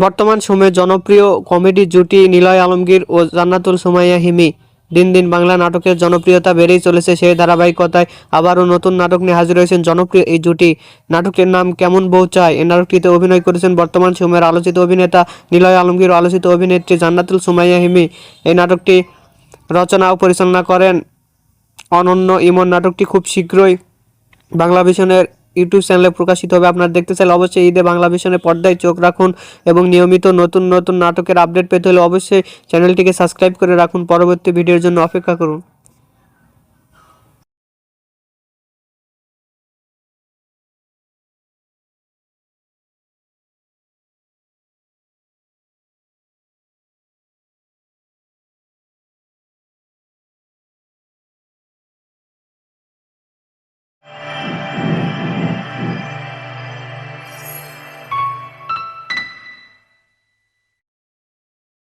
বর্তমান সময়ে জনপ্রিয় কমেডি জুটি নিলয় আলমগীর ও জান্নাতুল সুমাইয়া হিমি। দিন দিন বাংলা নাটকের জনপ্রিয়তা বেড়েই চলেছে। সেই ধারাবাহিকতায় আবারও নতুন নাটক নিয়ে হাজির হয়েছেন জনপ্রিয় এই জুটি। নাটকের নাম কেমন বউ চায়। এই নাটকটিতে অভিনয় করেছেন বর্তমান সময়ের আলোচিত অভিনেতা নিলয় আলমগীর ও আলোচিত অভিনেত্রী জান্নাতুল সুমাইয়া হিমি। এই নাটকটি রচনা ও পরিচালনা করেন অনন্য ইমন। নাটকটি খুব শীঘ্রই বাংলা ভিশনের ইউটিউব চ্যানেলে প্রকাশিত হবে। আপনারা দেখতে চাইলে অবশ্যই ঈদে বাংলা ভিশনের পর্দায় চোখ রাখুন এবং নিয়মিত নতুন নতুন নাটকের আপডেট পেতে হলে অবশ্যই চ্যানেলটিকে সাবস্ক্রাইব করে রাখুন। পরবর্তী ভিডিওর জন্য অপেক্ষা করুন।